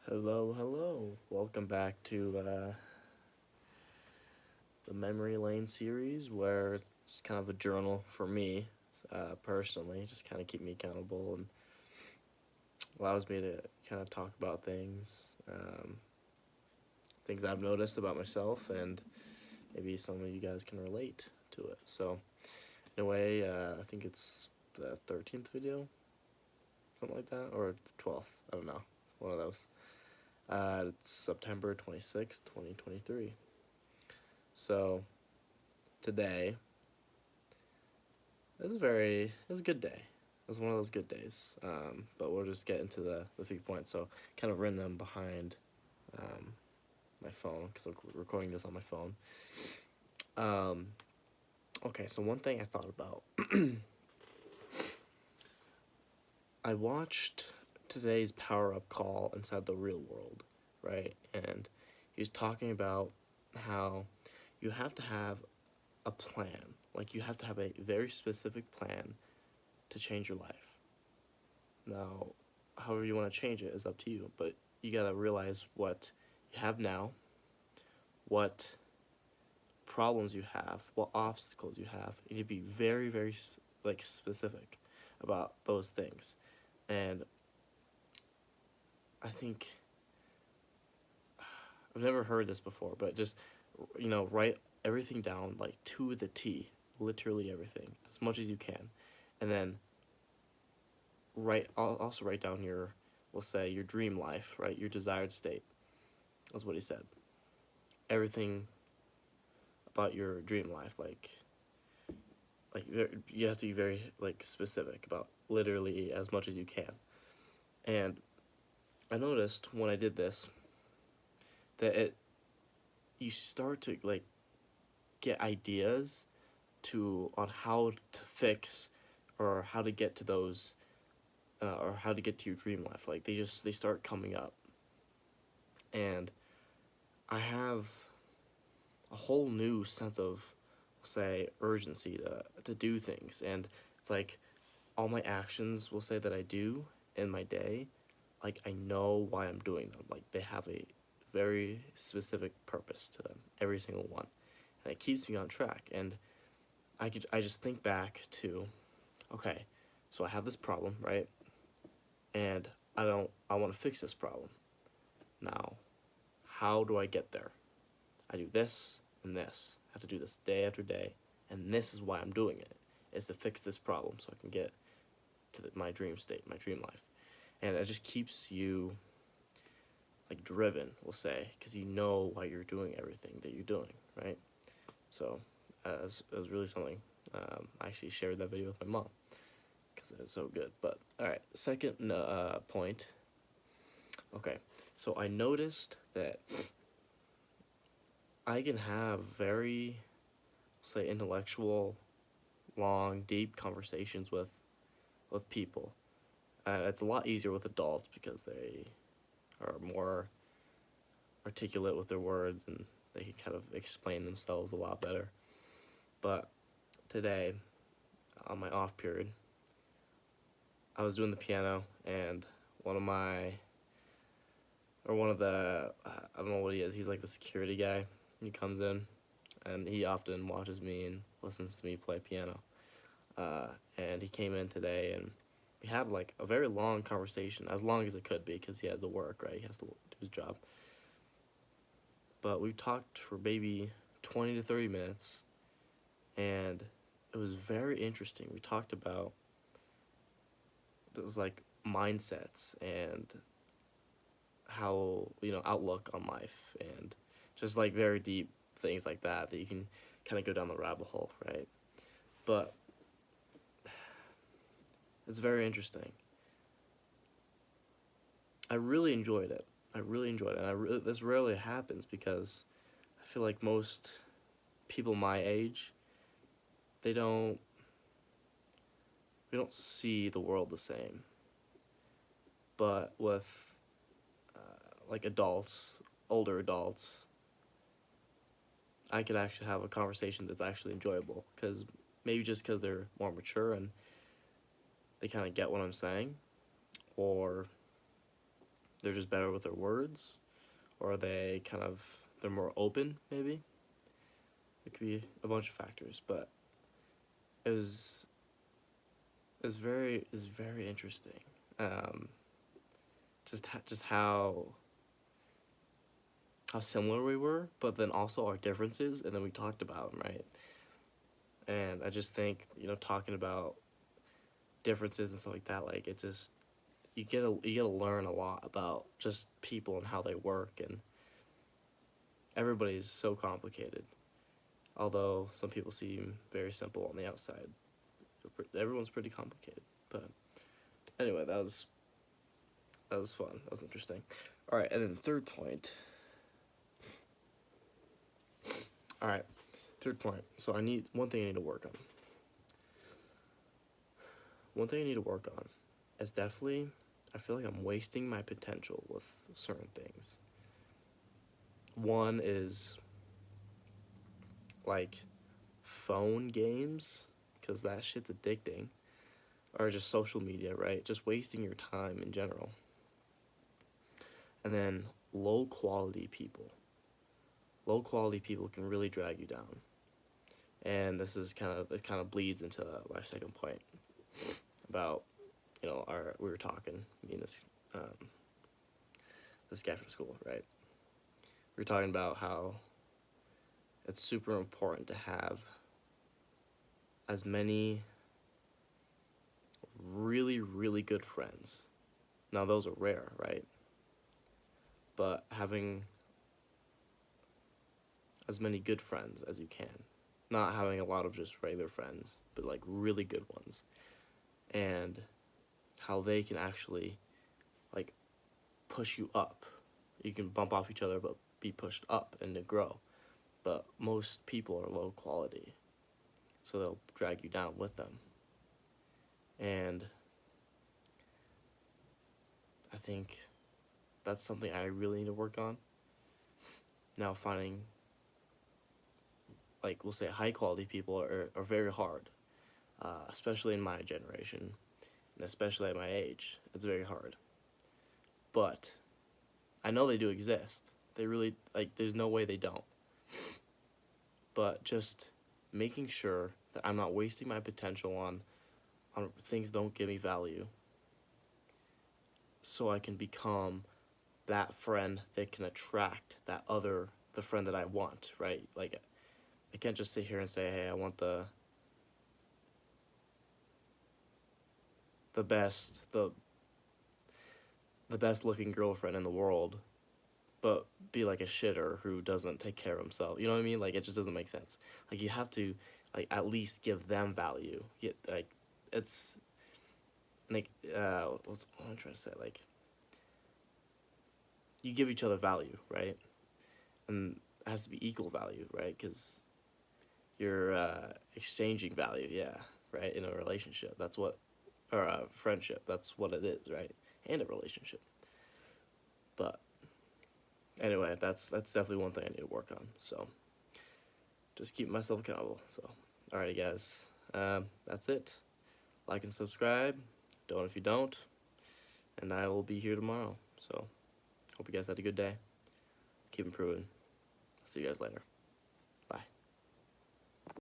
Hello, hello. Welcome back to the Memory Lane series, where it's kind of a journal for me, personally, just kind of keep me accountable and allows me to kind of talk about things I've noticed about myself, and maybe some of you guys can relate to it. So, in a way, I think it's the 13th video, something like that, or the 12th, I don't know, one of those. It's September 26th, 2023. So, today, it was a good day. It was one of those good days. But we'll just get into the 3 points. So, kind of written them behind um, my phone because I'm recording this on my phone. Okay, so one thing I thought about. I watched today's Power Up call inside the real world, right? And he was talking about how you have to have a plan. Like, you have to have a very specific plan to change your life. Now, however you want to change it is up to you, but you gotta realize what you have now, what problems you have, what obstacles you have. You need to be very, very like specific about those things. And I think I've never heard this before, but just write everything down like to the T, literally everything, as much as you can, and then also write down your, we'll say, your dream life, right? Your desired state. That's what he said. Everything about your dream life, like you have to be very like specific about literally as much as you can. And I noticed when I did this that you start to like get ideas to on how to fix or how to get to those or how to get to your dream life. Like they start coming up, and I have a whole new sense of, say, urgency to do things. And it's like all my actions will say that I do in my day, like I know why I'm doing them. Like they have a very specific purpose to them, every single one. And it keeps me on track. And I just think back to, okay, so I have this problem, right? And I want to fix this problem. Now, how do I get there? I do this and this. I have to do this day after day, and this is why I'm doing it, is to fix this problem so I can get to my dream state, my dream life. And it just keeps you like driven, we'll say, because you know why you're doing everything that you're doing, right? So it was really something. I actually shared that video with my mom because it was so good. But all right, second point. Okay, so I noticed that I can have very, say, intellectual, long, deep conversations with people. It's a lot easier with adults because they are more articulate with their words and they can kind of explain themselves a lot better. But today, on my off period, I was doing the piano, and one of the, I don't know what he is, he's like the security guy. He comes in, and he often watches me and listens to me play piano. And he came in today, and we had like a very long conversation, as long as it could be, because he had to work, right? He has to do his job. But we talked for maybe 20 to 30 minutes, and it was very interesting. We talked about, it was like mindsets and how, outlook on life, and just like very deep things like that you can kind of go down the rabbit hole, right? But it's very interesting. I really enjoyed it. And this rarely happens because I feel like most people my age, they don't we don't see the world the same. But with like adults, older adults, I could actually have a conversation that's actually enjoyable, because maybe just because they're more mature and they kind of get what I'm saying, or they're just better with their words, or they're more open, maybe. It could be a bunch of factors, but it was it's very interesting. Um, just how similar we were, but then also our differences, and then we talked about them, right? And I just think, talking about differences and stuff like that, like it just you get to learn a lot about just people and how they work, and everybody's so complicated. Although some people seem very simple on the outside, everyone's pretty complicated. But anyway, that was fun. That was interesting. All right, and then third point. All right, third point. So I need one thing I need to work on. One thing I need to work on is definitely, I feel like I'm wasting my potential with certain things. One is like phone games, because that shit's addicting, or just social media, right? Just wasting your time in general. And then low quality people. Low quality people can really drag you down. And it kind of bleeds into my second point about, we were talking, me and this guy from school, right? We were talking about how it's super important to have as many really, really good friends. Now, those are rare, right? But having as many good friends as you can. Not having a lot of just regular friends, but like really good ones. And how they can actually like push you up. You can bump off each other, but be pushed up and to grow. But most people are low quality, so they'll drag you down with them. And I think that's something I really need to work on. Now, finding, like, we'll say high quality people are very hard, especially in my generation, and especially at my age. It's very hard. But I know they do exist. They really, like, there's no way they don't. But just making sure that I'm not wasting my potential on things that don't give me value, so I can become that friend that can attract the friend that I want, right? Like, I can't just sit here and say, hey, I want the best looking girlfriend in the world, but be like a shitter who doesn't take care of himself. You know what I mean? Like, it just doesn't make sense. Like, you have to, like, at least give them value. It's like, what am I trying to say? Like, you give each other value, right? And it has to be equal value, right? Because you're exchanging value, yeah, right? In a relationship, or a friendship, that's what it is, right? And a relationship. But anyway, that's definitely one thing I need to work on. So just keep myself accountable. So, alrighty, guys, that's it. Like and subscribe. Don't if you don't. And I will be here tomorrow. So hope you guys had a good day. Keep improving. See you guys later.